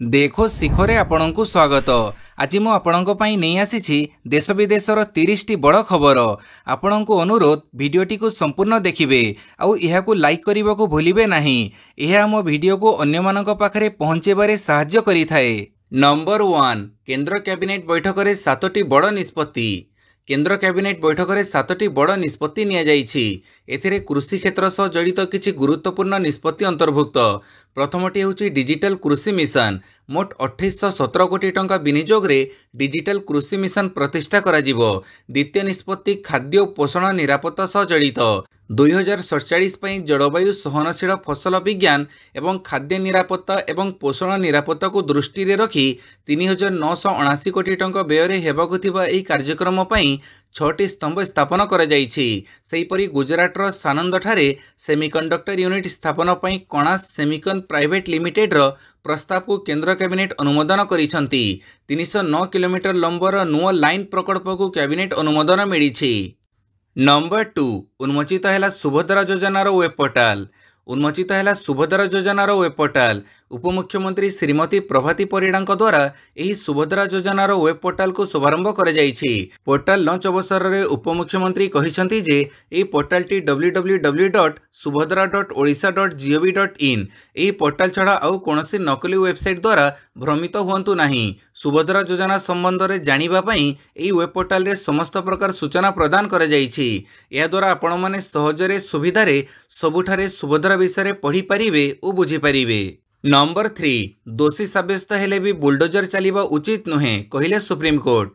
देखो शिखरे आपणको स्वागत। आज मु आपणको पई नहीं आसीछि देश विदेशर 30 टी बड़ खबर। आपणको अनुरोध भिडियोटी को संपूर्ण देखिबे आउ एहाकू लाइक करने को भूलिबे नाही। एहा मो भिडियो को अन्य मानक पाखरे पहुंचेबारे सहाय्य करिथाए। नंबर 1 केंद्र कैबिनेट बैठक रे 7टी बड़ निष्पत्ति। केंद्र कैबिनेट बैठक रे 7टी बड़ निष्पत्ति निया जाइछि। एथिरे कृषि क्षेत्र सह जड़ित किछि गुरुत्वपूर्ण निष्पत्ति अंतर्भुक्त। प्रथमटी होछि डिजिटल कृषि मिशन। मोट 2817 कोटी टंका विनियोग रे डिजिटल कृषि मिशन प्रतिष्ठा करा जिवो। द्वितीय निष्पत्ति खाद्य और पोषण निरापत्ता सह जड़ित। 2047 पई जलवायु सहनशील फसल विज्ञान एवं खाद्य निरापत्ता एवं पोषण निरापत्ता को दृष्टि रे रखी 3979 कोटी टंका व्यय रे हेबाकु थिबा एही कार्यक्रम पई 6टी स्तंभ स्थापन करा जाइछि। सेहीपरि गुजरातर सानंद ठारे सेमिकंडक्टर यूनिट स्थापन पई कणास सेमिकन प्राइवेट लिमिटेड रो प्रस्ताव को केंद्र कैबिनेट अनुमोदन करिसंती। 309 किलोमीटर लंबर नुआ लाइन प्रकल्प को कैबिनेट अनुमोदन मिलिछि। नंबर 2 उन्मोचित है सुभद्रा योजनार वेब पोर्टाल। उन्मोचित है सुभद्रा योजनार वेब पोर्टाल। उपमुख्यमंत्री श्रीमती प्रभाती परिड़ा द्वारा यही सुभद्रा योजनार वेब पोर्टाल को शुभारंभ कर पोर्टाल लॉन्च अवसर में उपमुख्यमंत्री कहते जे यह पोर्टालटी www.subhadra.odisha.gov.in यह पोर्टाल छड़ा आउ कौन नकली वेबसाइट द्वारा भ्रमित हुंतु नहीं। सुभद्रा योजना संबंध में जानापी यही वेब पोर्टाल रे समस्त प्रकार सूचना प्रदान कर द्वारा आपण मैंने सहजरे सुविधारे सबुठारे सुभद्रा विषय पढ़ी पारिबे और बुझी पारिबे। नंबर 3 दोषी साब्यस्त हेले भी बुलडोजर चलिबा उचित नुहे कहिले सुप्रीमकोर्ट।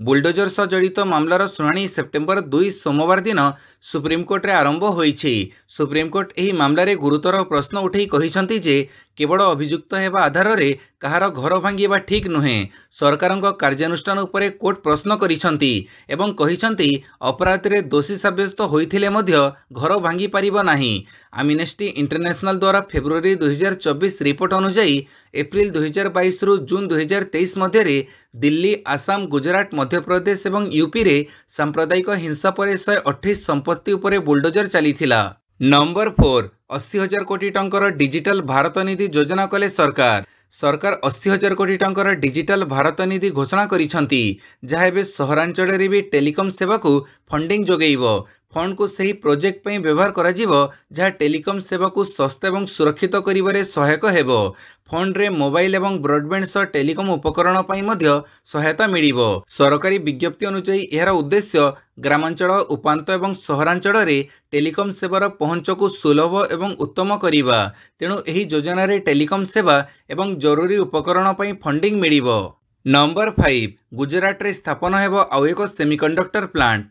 बुलडोजर सह जड़ित मामलार शुणाणी सेप्टेम्बर 2 सोमवार दिन सुप्रीमकोर्ट रे आरंभ होईछि। सुप्रीमकोर्ट एही मामला रे गुरुतर प्रश्न उठेई कहिसंती जे केवल अभियुक्त हेबा आधार रे कहार घर भांगिबा ठीक नुहे। सरकारक कार्यानुष्ठान उपरे कोर्ट प्रश्न करिसंती एवं कहिसंती अपराध रे दोषी साब्यस्त होइथिले मध्य घर भांगी पारिबो नाही। एम्नेस्टी इंटरनेशनल द्वारा फेब्रुआरी 2024 रिपोर्ट अनुसार एप्रिल 2022 रु जून 2023 मध्य रे दिल्ली, आसाम, गुजरात, मध्य प्रदेश एवं यूपी रे सांप्रदायिक हिंसा पर 128 संपत्ति उपरे बुलडोजर चलीथिला। नंबर 4 80,000 कोटी टंकर डिजिटल भारत निधि योजना कले सरकार। सरकार 80,000 कोटी टंकर डिजिटल भारत निधि घोषणा करिसंती जहा एबे सहरांचल रे भी टेलीकॉम सेवा को फंडिंग जोगेइबो। फंड को सही प्रोजेक्ट पर व्यवहार करा जिवो जहाँ टेलीकॉम सेवा को सस्ता एवं सुरक्षित करिबारे सहायक हेबो। फंड रे मोबाइल एवं ब्रॉडबैंड सह टेलीकॉम उपकरण पई मध्य सहायता मिलिबो। सरकारी विज्ञप्ति अनुसार एहार उद्देश्य ग्रामांचल, उपांत एवं सहरांचल रे टेलीकॉम सेवार पहुंच को सुलभ एवं उत्तम करिबा। तेणु एही योजना रे टेलीकॉम सेवा एवं जरूरी उपकरण पई फंडिंग मिलिबो। नंबर 5 गुजरात रे स्थापन हेबो आउ एक सेमिकंडक्टर प्लांट।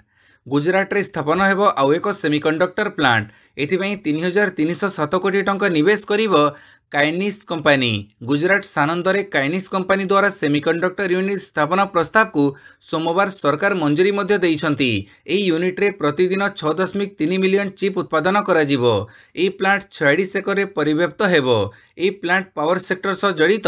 गुजरात रे स्थापन हेबो आउ एक सेमिकंडक्टर प्लांट। एथिपई 3,307 कोटी टंका निवेश करिबो काइनिस कंपनी। गुजरात सानंद रे काइनिस कंपनी द्वारा सेमिकंडक्टर यूनिट स्थापना प्रस्ताव को सोमवार सरकार मंजूरी मध्य देइछंती। एही यूनिट रे प्रतिदिन 6.3 मिलियन चिप उत्पादन करा जिवो। एही प्लांट 46 एकर रे परिव्याप्त हेबो। एही प्लांट पावर सेक्टर सह जड़ित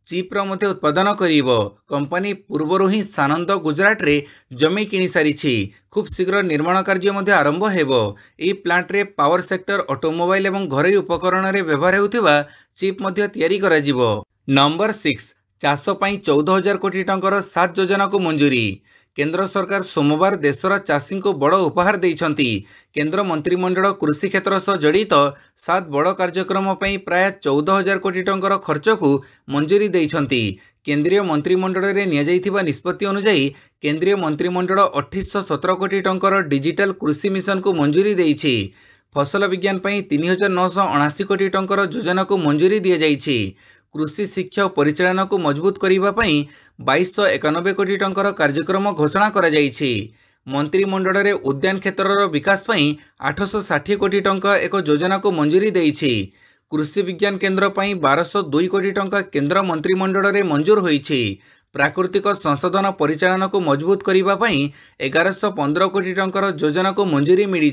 चिप्र मध्य उत्पादन करिवो। कंपनी पूर्वरु ही सानंद गुजरात रे जमी किणी सारिछि। खूब शीघ्र निर्माण कार्य मध्य आरंभ हेबो। एही प्लांट रे पावर सेक्टर, ऑटोमोबाइल एवं घरोई उपकरण रे व्यवहार हेउथिबा चिप मध्य तैयारी करा जिवो। नंबर 6 चाष पई 14,000 कोटी टंकर 7 योजना को मंजूरी। केंद्र सरकार सोमवार देशर चाषी को बड़ उपहार देइछंती। केंद्र मंत्रिमंडल कृषि क्षेत्र सह जड़ित 7 बड़ कार्यक्रम पई प्राय 14,000 कोटी टंकर खर्च को मंजूरी देइछंती। केंद्रीय मंत्रिमंडल रे निया जाइथिबा निष्पत्ति अनुसार केंद्रीय मंत्रिमंडल 2817 कोटी टंकर डिजिटल कृषि मिशन को मंजूरी देइछि। फसल विज्ञान पई 3,979 कोटी टंकर योजना को मंजूरी दिया जाइछि। कृषि शिक्षा और परिचालन को मजबूत करने 2291 कोटी टंकर कार्यक्रम घोषणा करा जाइछि। मंत्रिमंडल रे उद्यान क्षेत्रर विकास पई 860 कोटी टंका एक योजना को मंजूरी देइछि। कृषि विज्ञान केंद्र पई 1202 कोटी टंका केंद्र मंत्रिमंडल रे मंजूर होइछि। प्राकृतिक संशोधन परिचालन को मजबूत करने 1115 कोटी टंकर योजना को मंजूरी मिली।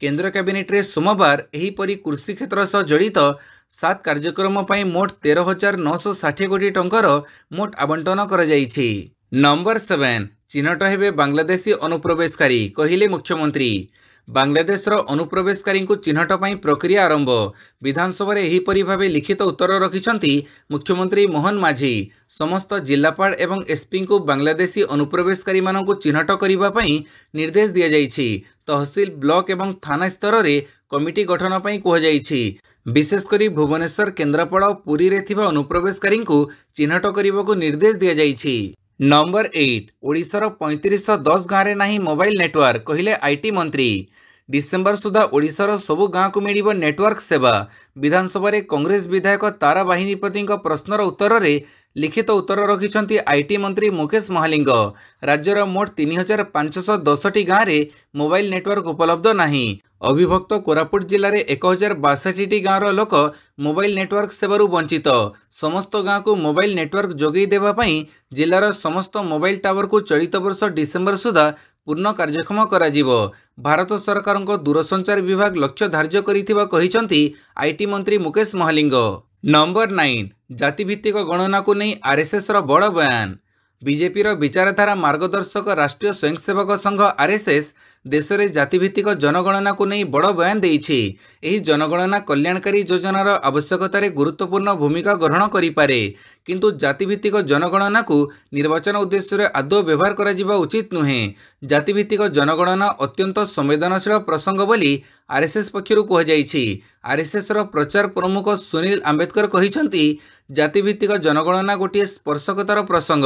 केंद्र कैबिनेट रे सोमवार एहीपरि कृषि क्षेत्र सह जड़ित 7 कार्यक्रम पई मोट 13,960 कोटी टंकर मोट आवंटन करा जाइछि। नंबर 7 चिन्हट हेबे बांग्लादेशी अनुप्रवेशकारी कहिले मुख्यमंत्री। बांग्लादेशर अनुप्रवेशकारी चिन्हट पर प्रक्रिया आरंभ। विधानसभा एहीपरि भावे लिखित उत्तर रखिंट मुख्यमंत्री मोहन माझी। समस्त जिलापाल एवं एसपी को बांग्लादेशी अनुप्रवेशकारी मानक चिन्हट करने निर्देश दि जाइछि। तहसील ब्लॉक एवं थाना स्तर में कमिटी गठन पर कहुଯାଇଛି। विशेषकर भुवनेश्वर, केन्द्रापड़ा और पुरी रे थिबा अनुप्रवेशकारी चिन्हट करने को निर्देश दि जाइछि। नंबर 8 ओडिशार 3510 गाँव में नहीं मोबाइल नेटवर्क, कहले आईटी मंत्री। डिसेम्बर सुधा ओडिशार सबु गाँव को मिलिब नेटवर्क सेवा। विधानसभा रे कांग्रेस विधायक तारा बाहिनीपति प्रश्नर उत्तर में लिखित उत्तर रखिंट आईटी मंत्री मुकेश महालिंग। राज्यर मोट 3510 गाँव में मोबाइल नेटवर्क उपलब्ध नहीं। अविभक्त कोरापुट जिले में 1062 गाँवर लोक मोबाइल नेटवर्क सेवारू वंचित। समस्त गाँव को मोबाइल नेटवर्क जोगई देवाई जिलार समस्त मोबाइल टावर को चलित वर्ष डिसेम्बर सुधा पूर्ण कार्यक्षम कराजिवो। भारत सरकार दूरसंचार विभाग लक्ष्य धार्य करिथिबा कहिसंती आईटी मंत्री मुकेश महालिंग। नंबर 9 जातिभित्तिक गणना को नहीं आरएसएस रो बड़ बयान। बीजेपी रो विचारधारा मार्गदर्शक राष्ट्रीय स्वयंसेवक संघ आरएसएस देश में जातिभित्तिक जनगणना को नहीं बड़ बयान देइछि। एही जनगणना कल्याणकारी योजनार आवश्यकतार गुरुत्वपूर्ण भूमिका ग्रहण करिपारे, किंतु जातिभित्तिक जनगणना को निर्वाचन उद्देश्य आदौ व्यवहार करा उचित नुहे। जातिभित्तिक जनगणना अत्यंत संवेदनशील प्रसंग बोली आरएसएस पक्षरु कहुଯାଇଛି। आरएसएस रो प्रचार प्रमुख सुनील आंबेडकर कहिसंती जातिभित्तिक जनगणना गोटे स्पर्शकतार प्रसंग।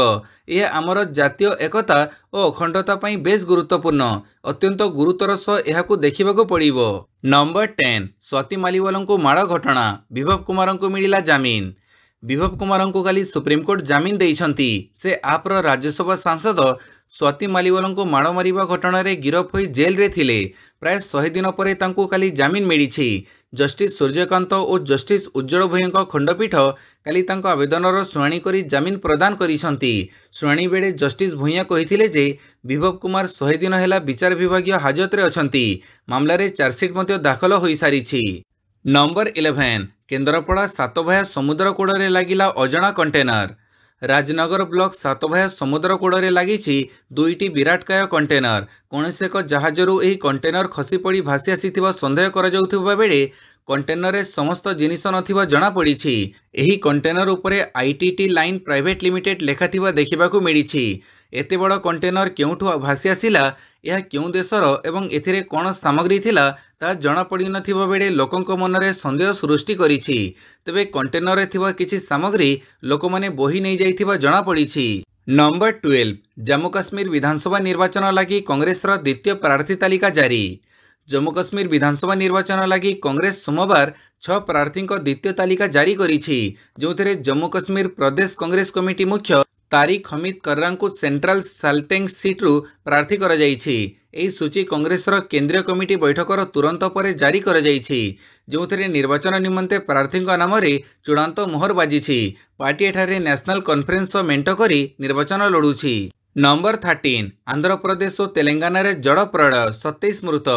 यह आमर जातीय एकता और अखंडता पई बेस गुरुत्वपूर्ण, अत्यंत गुरुतर सह यहाकू देखिबाकू पड़िबो। नंबर 10 स्वाति मालीवाल को माड़ घटना, विभव कुमार को मिला जामिन। विभव कुमार को काली सुप्रीमकोर्ट जामिन देइछंती। से आप्र राज्यसभा सांसद स्वाति मालीवाल को माड़ मारिबा घटना रे गिरफ होई जेल रे थिले। प्राय 100 दिन पर तांको काली जामिन मिलिछि। जस्टिस सूर्यकांत और जस्टिस उज्जवल भोईଙ୍କ खंडपीठ काली तांको आवेदनर शुणाणी करी जामिन प्रदान करिसंती। शुणाणी बेले जस्टिस भोईया कहिथिले जे विभव कुमार 100 दिन हेला विचार विभागीय हाजत रे अछंती। मामला रे चार्जसीट मध्य दाखल होई सारिछि। नंबर 11 केन्द्रापड़ा सातभाया समुद्र कूड़े लगिला अजणा कंटेनर। राजनगर ब्लॉक सातभाया समुद्र कूड़े लगी दुईटी विराटकाय कंटेनर। कौन एक जहाजरू यह कंटेनर खसी पड़ी भासी आसी सन्देह करा बेले कंटेनर रे समस्त जिनिस नथिबा जणा पड़िछि। एही कंटेनर उपरे आईटीटी लाइन प्राइवेट लिमिटेड लेखाथिबा देखिबाकू मिलिछि। एते बड़ कंटेनर केउठु भासी आसिला, यह केउ देशर एवं एथिरे कौन सामग्री थिला ता जणा पड़ी नथिबा बेले लोकंक मनरे संदेह सृष्टि करिछि। तेबे कंटेनर रे थिबा किछि सामग्री लोकमाने बोही नै जाइथिबा जणा पड़िछि। नंबर 12 जम्मू काश्मीर विधानसभा निर्वाचन लगी कांग्रेस द्वितीय प्रार्थी तालिका जारी। जम्मू काश्मीर विधानसभा निर्वाचन लगी कांग्रेस सोमवार 6 प्रार्थी द्वितीय तालिका जारी करिछि, जो जम्मू काश्मीर प्रदेश कांग्रेस कमिटी मुख्य तारिक हमीद कर्रा को सेंट्रल साल्टेंग सीट्रु प्रार्थी करा जाइछि। एही सूची कांग्रेस केंद्रीय कमिटी बैठकर तुरंत पर जारी करा जाइछि, जो निर्वाचन निमंते प्रार्थी नाम रे चूड़ांत मोहर बाजिछि। पार्टी एठारे नेशनल कॉन्फ्रेंस मेंट करी निर्वाचन लड़ुछि। नंबर 13 आंध्र प्रदेश और तेलंगाना रे जड़ प्रलय 27 मृत।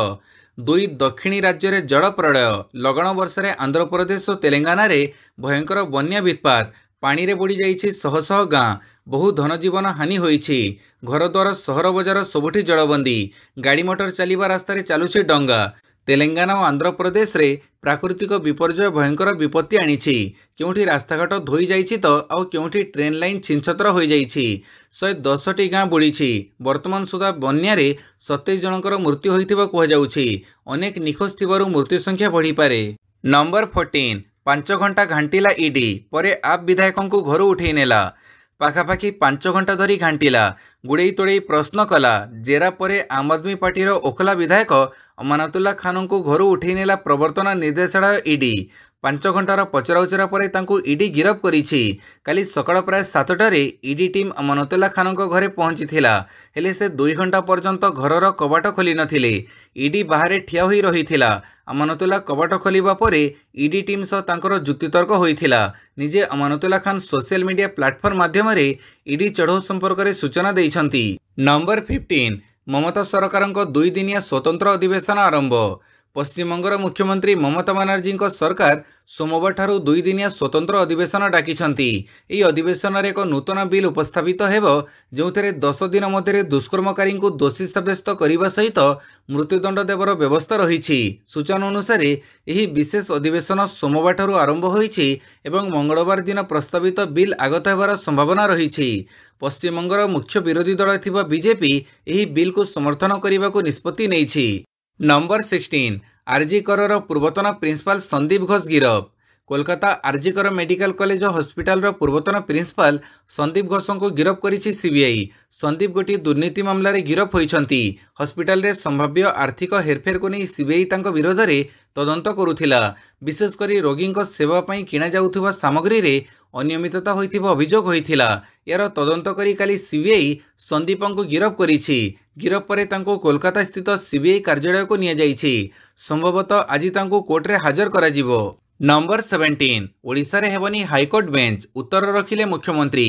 दुई दक्षिणी राज्य रे जड़ प्रलय लगन वर्ष रे आंध्र प्रदेश और तेलंगाना रे भयंकर बन्या वित्पात। पानी रे बुड़ी जाइछि शह शह गाँ, बहु धनजीवन हानि होइछि। घरद्वार सहर बजार सबुठी जड़बंदी, गाड़ी मोटर चलिबा रास्ता रे चालुछि डंगा। तेलंगाना और आंध्र प्रदेश रे प्राकृतिक विपर्यय भयंकर विपत्ति आनिछि। केउठी रास्ताघाट धोई जाइछि तो आउ केउठी ट्रेन लाइन छिनछत्र हो जाइछि। 110टी गाँ बुड़ीछि। वर्तमान सुधा बन्या रे 27 जनकर मृत्यु होइथिबा कहा जाउछि। अनेक निखोज थिबारु मृत्यु संख्या बढ़ी पारे। नंबर 14 5 घंटा घांटिला ईडी परे आप विधायकों को घरू उठेई नेला। पाखापाखि 5 घंटा धरी घांटिला, गुड़े तोड़े प्रश्न कला। जेरा परे आम आदमी पार्टी ओखला विधायक अमानतुल्लाह खान को घरू उठेई नेला प्रवर्तन निर्देशालय ईडी। 5 घंटार पचराउचरा पर तांकू ईडी गिरफ करिछि। काली सकाळ प्राय 7टारे ईडी टीम अमानतुल्लाह खान घरे पहुंचीथिला, हेले से 2 घंटा पर्यंत घरर कबाट खोली नथिले। ईडी बाहर ठिया होई रहिथिला। अमानतुल्लाह कबाट खोलिबा परे ईडी टीम सह तांकर जुक्तितर्क होइथिला। निजे Amanatullah Khan social media platform माध्यम ईडी चढ़ऊ संपर्क में सूचना देइछंती। नंबर 15 ममता सरकार 2 दिनिया स्वतंत्र अधिवेशन आरंभ। पश्चिमबंगर मुख्यमंत्री ममता बानार्जी सरकार सोमवार ठारू 2 दिनिया स्वतंत्र अधिवेशन डाकिछंती। एही अधिवेशन एक नूतन बिल उपस्थापित हेबो जोंथरे 10 दिन मध्य दुष्कर्मकारी को दोषी सब्यस्त करने सहित मृत्युदंड देवर व्यवस्था रही। सूचना अनुसार यह विशेष अधिवेशन सोमवार ठारू आरंभ होईछि एवं मंगलवार दिन प्रस्तावित बिल आगत हेबार संभावना रही। पश्चिमबंगर मुख्य विरोधी दल थिबा बीजेपी यह बिल को समर्थन करने को निष्पत्ति नेइछि। नंबर 16 आरजीकर पूर्वतन प्रिंसिपाल संदीप घोष गिरफ। Kolkata RG Kar medical college hospital पूर्वतन प्रिंसिपाल संदीप घोष को गिरफ करिछि सीबीआई। संदीप गोटी दुर्नीति मामलें गिरफ होइछंती। हॉस्पिटल रे संभाव्य आर्थिक हेरफेर को नहीं सीबीआई तांको विरोध में तदंत करुथिला। विशेषकर रोगी सेवा पई किणा जाउथुबा सामग्री रे अनियमितता होइथिबा अभियोग होइथिला। यार तदंत करी काली सीबीआई संदीप को गिरफ करिछि। गिरफ परे तांको कोलकाता स्थित सीबीआई कार्यालय को निया जाइछि। संभवतः आज तांको कोर्ट रे हाजर करा जिवो। नंबर 17 ओडिशा रे हेबनी हाईकोर्ट बेंच उत्तर रखिले मुख्यमंत्री।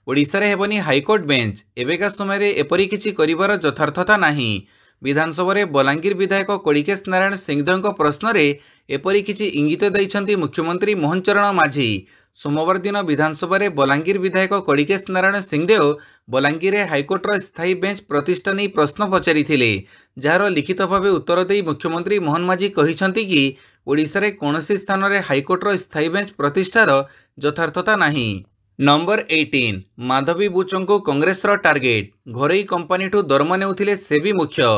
ओडिशा रे हेबनी हाईकोर्ट बेंच एवेका समय एपरी किछि करिवार यथार्थता नाही। विधानसभा रे बलांगीर विधायक कड़िकेश नारायण सिंहदेव प्रश्न रे एपरी किछि इंगित दैछंती मुख्यमंत्री मोहन चरण माझी। सोमवार दिन विधानसभा रे बलांगीर विधायक कड़िकेश नारायण सिंहदेव बलांगीर हाईकोर्टर स्थायी बेंच प्रतिष्ठा नहीं प्रश्न पचारिथिले। जार लिखित भाव उत्तर दे मुख्यमंत्री मोहन माझी कहिसंती कि ओडिशा रे कोनोसी स्थान रे हाईकोर्टर स्थायी बेंच प्रतिष्ठार यथार्थता नाही। नंबर 18 माधवी बुचंको कांग्रेस रो टार्गेट। घरोई कंपनी ठू दरमा नेउथिले सेबी मुख्य।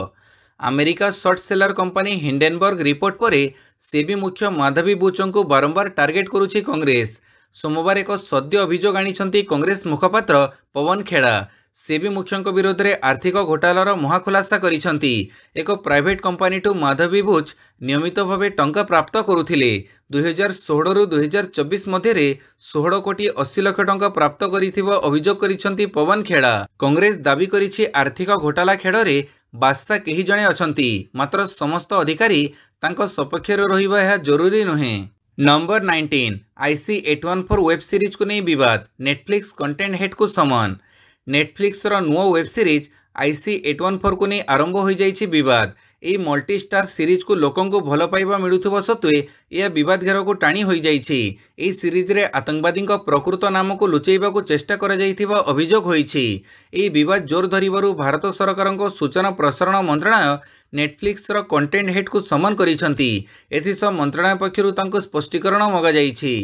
America short seller company Hindenburg report परे सेबी मुख्य माधवी बुचंको बारंबार टार्गेट करुछि कांग्रेस। सोमवार एक सद्य अभियोग आनिछंती कांग्रेस मुखपात्र पवन खेड़ा। सेबी मुख्यंक विरोध में आर्थिक घोटालार महाखुलासा करिछंती। एक प्राइवेट कंपनी ठू माधवी बुच नियमित भाव टंका प्राप्त करुथिले। 2016 रु 2024 मध्य 16 कोटी 80 लाख टंका प्राप्त करिथिबा अभियोग करिछंती पवन खेड़ा। कांग्रेस दाबी करिछि आर्थिक घोटाला खेड़रे बादशाह केही जणे अछंती, मात्र समस्त अधिकारी तांको सपक्षर रहिबा यह जरूरी नुहे। नंबर 19 IC814 वेब सीरीज को नहीं विवाद। नेटफ्लिक्स कंटेंट हेड को समन। नेटफ्लिक्स रो नुआ वेब सीरीज IC814 को नहीं आरंभ हो जाइछि विवाद। यह मल्टी स्टार सीरीज को लोकों को भल पाइबा मिलुथुबा सत्वे यह विवाद घेर को टाणी हो जाइछि। एही सीरीज रे आतंकवादी प्रकृत नाम को लुचैबा को चेष्टा करा जाइथिबा अभियोग होइछि। एही विवाद जोर धरिबारु भारत सरकार को सूचना प्रसारण मंत्रालय नेटफ्लिक्स रो कंटेंट हेड को समन करिसंती। एथिस मंत्रालय पक्षरु तांको स्पष्टीकरण मगा जाइछि।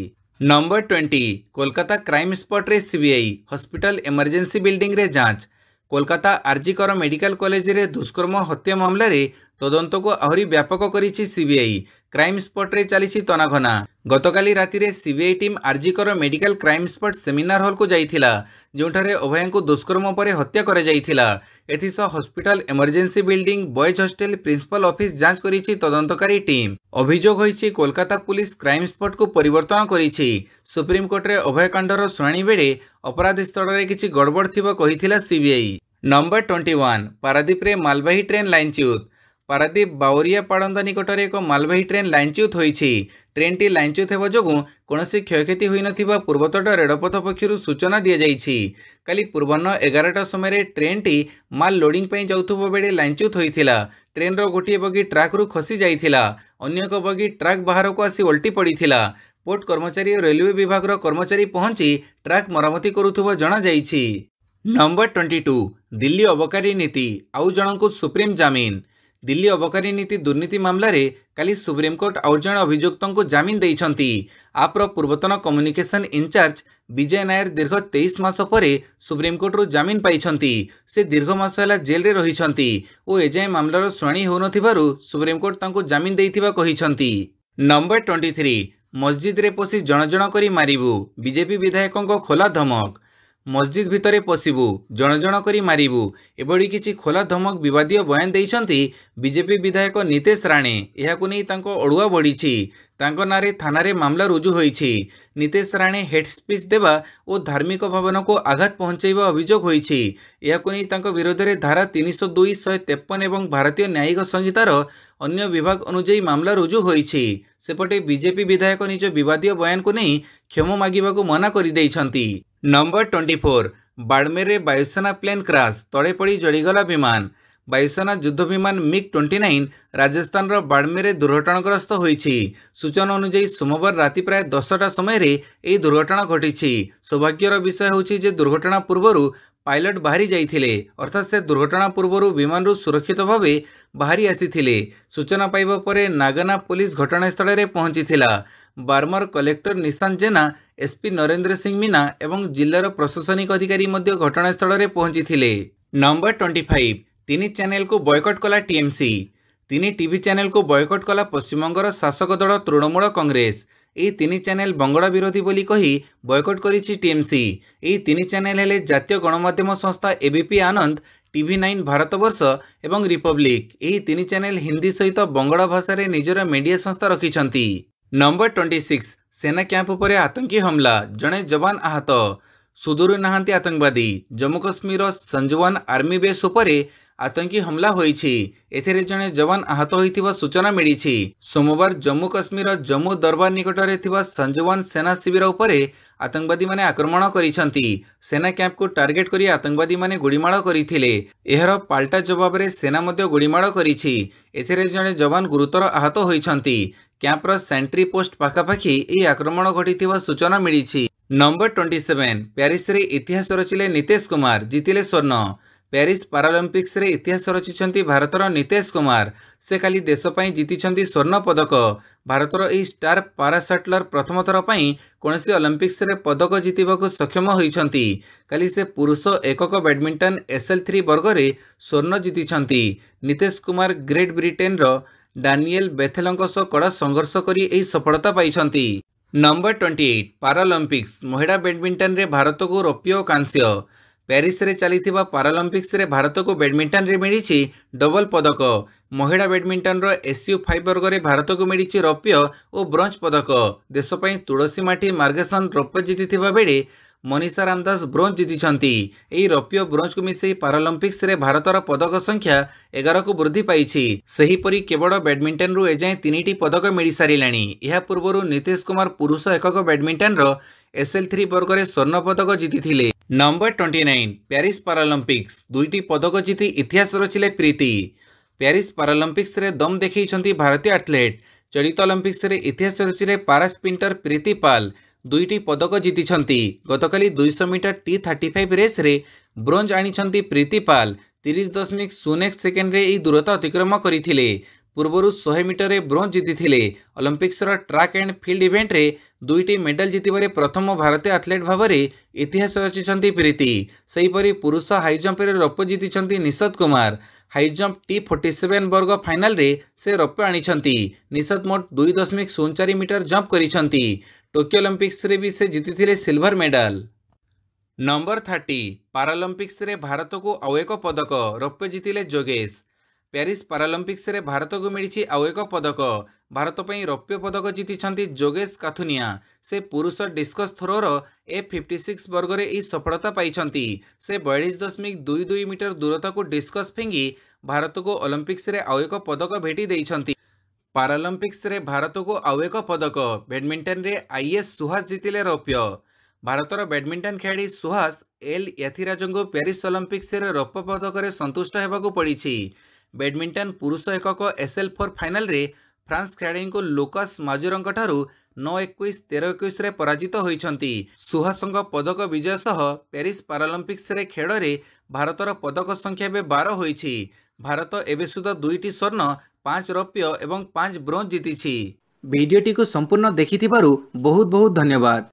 नंबर 20 कोलकाता क्राइम स्पॉट रे सीबीआई हॉस्पिटल इमरजेंसी बिल्डिंग रे जांच। कोलकाता आरजीकर मेडिकल कॉलेज रे दुष्कर्म हत्या मामला रे तदंत को आहरी व्यापक करिछि सीबीआई। क्राइम स्पॉट रे चलीछि तनाघना। गतकाली राति रे CBI team RG Kar medical crime spot seminar hall को जाइथिला, जोंठारे अभय को दुष्कर्म परे हत्या करा जाइथिला। एथिस hospital emergency building boys hostel principal office जांच करिछि तदंतकारी टीम। अभियोग होइछि कोलकाता पुलिस क्राइम स्पॉट को परिवर्तन करिछि। सुप्रीम कोर्ट रे अभय कांडर सुनानी बेले अपराध स्थल रे किछि गड़बड़ थिबा कहिथिला सीबीआई। नंबर 21 पारादीप रे मालवाही ट्रेन लाइनच्युत। पारादीप बावरिया पाड़ंदा निकटरे एक मालवाही ट्रेन लाइनच्युत होइछि। ट्रेनटी लाइनच्युत हेबा जोगु कोनोसी क्षयक्षति होई नथिबा पूर्वतट रेलपथ पक्षरु सूचना दिया जाइछि। काली पूर्वाह्न 11टा समय ट्रेनटी माल लोडिंग पई जाउथुबा बेले लाइनच्युत होइथिला। ट्रेन रो गोटिए बगी ट्रैक रु खसी जाइथिला। अन्य एक बगी ट्रैक बाहर को आसी उल्टी पड़िथिला। पोर्ट कर्मचारी और रेलवे विभाग रो कर्मचारी पहुंची ट्रैक मरामती करुथुबा जणा जाइछि। नंबर 22 दिल्ली अबकारी नीति आउ जनकु सुप्रीम जामीन। दिल्ली अबकारी नीति दुर्नीति मामला रे काली सुप्रीमकोर्ट आउ जण अभियुक्तों को जामीन देइछंती। आप्र पूर्वतन कम्युनिकेशन इंचार्ज विजय नायर दीर्घ 23 मास परे सुप्रीमकोर्ट रु जामीन पाइछंती। से दीर्घ मास होला जेल रे रहिछंती ओ एजाय मामलार सुनानी होनथिबारु सुप्रीमकोर्ट तांको जामीन देइथिबा कहिछंती। नंबर 23 मस्जिद रे पसी जण जण करी मारिबु। बीजेपी विधायकों को खोला धमक। मस्जिद भितरे पशिबु जण जण करी मारिबु एबडी किछि खोला धमक विवादीय बयान देइछंती बीजेपी विधायक नितेश राणे। एहाकु नै तांको अडुआ बढ़िछि। तांको नारे थाना रे मामला रुजु होइछि। नितेश राणे हेड स्पीच देवा और धार्मिक भावना को आघात पहुंचाइबा अभियोग होइछि। एहाकु नै तांको विरोध रे धारा 302 153 एवं भारतीय न्यायिक संहितार अन्य विभाग अनुଯାयी मामला रुजु होइछि। सेपटे बीजेपी विधायक निज विवादीय बयान को नहीं क्षमा मागिबाकू मना करि दैछंती। नंबर 24 बाड़मेर रे वायुसेना प्लेन क्राश तळे पड़ी जड़ीगला विमान। वायुसेना युद्ध विमान मिग-29 राजस्थान बाड़मेर दुर्घटनाग्रस्त होईछि। सूचना अनुसार सोमवार राति प्राय 10टा समय यह दुर्घटना घटी। सौभाग्यर विषय होछि जे दुर्घटना पूर्व पायलट बाहरी जाइथिले, अर्थात से दुर्घटना पूर्व विमान सुरक्षित भाव बाहरी आसीथिले। सूचना पाइबा परे नागाना पुलिस घटनास्थल में पहुंचीथिला। बार्मर कलेक्टर निशांत जेना, एसपी नरेंद्र सिंह मीना एवं जिल्लार प्रशासनिक अधिकारी मध्य घटनास्थल में पहुंचीथिले। नंबर 25 तीन चैनल को बॉयकट कला टीएमसी। तीन टीवी चैनल को बॉयकट कला पश्चिमबंगर शासक दल तृणमूल कांग्रेस। यह तीन चैनल बंगला विरोधी बोली कही बॉयकट करिछि टीएमसी। यह तीन चैनल हेले जातीय गणमाध्यम संस्था एबीपी आनंद, TV9 भारतवर्ष एवं रिपब्लिक। यह तीन चैनल हिंदी सहित बंगला भाषा रे निजर मीडिया संस्था रखिछंती। नंबर 26 सेना कैंप पर आतंकी हमला, जड़े जवान आहत। सुदूर नहांती आतंकवादी। जम्मू कश्मीर संजवान आर्मी बेस उपरे आतंकी हमला होईछि। एथिरे जड़े जवान आहत होइथिबा सूचना मिलिछि। सोमवार जम्मू कश्मीर जम्मू दरबार निकटरे थिबा संजवान सेना शिविर उपरे आतंकवादी माने आक्रमण करिसंती। सेना कैंप को टार्गेट करी आतंकवादी माने गुड़ीमाड़ करिथिले। एहर पाल्टा जवाब रे सेना मध्य गुड़ीमाड़ करिछि। एथिरे जड़े जवान गुरुतर आहत होइछंती। कैंपर सेंट्री पोस्ट पाखापाखि यह आक्रमण घटिथिबा सूचना मिलिछि। नंबर 27 प्यारिस रे इतिहास रचिले नीतीश कुमार, जीतिले स्वर्ण। प्यारिस पारालंपिक्स रे इतिहास रचिछंती भारतर नीतीश कुमार। से काली देश पई जीतिछंती स्वर्ण पदक। भारतर एही स्टार पारासाटलर प्रथम थर पई कोनसी ओलंपिक्स रे पदक जीतिबाकू सक्षम होइछंती। काली से पुरुष एकक बैडमिंटन SL3 वर्ग रे स्वर्ण जीतिछंती। नीतीश कुमार ग्रेट ब्रिटेन रो डानिएल बेथेलंक सह कड़ा संघर्ष करी एही सफलता पाइछंती। नंबर 28 पारालंपिक्स महिला बैडमिंटन रे भारत को रौप्य और कांस्य। प्यारिस रे चलीथिबा पारालंपिक्स रे भारत को बैडमिंटन रे मिलिछि डबल पदक। महिला बैडमिंटन रो SU5 वर्ग रे भारत को मिलिछि रौप्य और ब्रोंज पदक। देश पई तुलसी माटी मार्गेसन रौप्य जीतिथिबा बेले मनीषा रामदास ब्रोंज जीतिछंती। एही रौप्य ब्रोंज को मिसई पारालंपिक्स रे भारतर पदक संख्या 11 को वृद्धि पाइछि। सेहीपरि केवल बैडमिंटन रु एजाए 3टी पदक मिल सारिलाणी। यह पूर्व नीतीश कुमार पुरुष एकक बैडमिंटन रो SL3 वर्ग रे स्वर्ण पदक जीतिथिले। नंबर 29 प्यारिस पारालंपिक्स 2टी पदक जीति इतिहास रचिले प्रीति। प्यारिस पारालंपिक्स रे दम देखैछंती भारतीय एथलेट। चलित ओलंपिक्स रे इतिहास रचिले पारा स्प्रिंटर प्रीति पाल। 2टी पदक जीतिछंती। गतकाली 200 मीटर T35 रेस रे ब्रोंज आनिछंती प्रीति पाल। 30.01 सेकेंड रे ई दूरता अतिक्रम करिथिले। पूर्वरु 100 मीटर रे ब्रोंज जीतिथिले। ओलंपिक्स रो ट्रैक एंड फील्ड इवेंट रे 2टी मेडल जीतिबारे प्रथम भारतीय एथलेट भावरे इतिहास रचिछंती प्रीति। सेहीपरि पुरुष हाई जंप रे रौप्य जीतिछंती Nishad Kumar. High jump T47 वर्ग फाइनल रे से रौप्य आनिछंती। निशत मोट 2.04 मीटर जंप करिछंती। टोक्यो ओलंपिक्स रे भी से जीतिथिले सिल्वर मेडल। नंबर 30 पारालंपिक्स रे भारत को आउ एक पदक, रौप्य जीतिले जोगेश। प्यारिस पारालंपिक्स रे भारत को मिली आउ एक पदक। भारत पई रौप्य पदक जीतिछंती जोगेश काथुनिया। से पुरुष डिस्कस थ्रोर F56 वर्ग रे ई सफलता पाइछंती। से 42.22 मीटर दूरता को डिस्कस फेंगी भारत को ओलंपिक्स रे आउ एक पदक भेटी देइछंती। पारालंपिक्स रे भारत को आउ एक पदक। बैडमिंटन रे IS सुहास जीतिले रौप्य। भारतर बैडमिंटन खिलाड़ी सुहास एल याथिराजन को प्यारिस ओलंपिक्स रे रौप्य पदक रे संतुष्ट हेबाकू पड़िछि। बैडमिंटन पुरुष एकक SL4 फाइनल रे फ्रांस खिलाड़ी को लुकास माजुरंक ठारू 9-21, 13-21 रे पराजित होइछंती। सुहासंक पदक विजय सह प्यारिस पारालंपिक्स रे खेल रे भारतर पदक संख्या बे 12 होइछि। भारत एबे सुधा 2टी स्वर्ण, 5 रौप्य एवं 5 ब्रोंज जीतिछि। वीडियोटी को संपूर्ण देखिथिबारु बहुत बहुत धन्यवाद।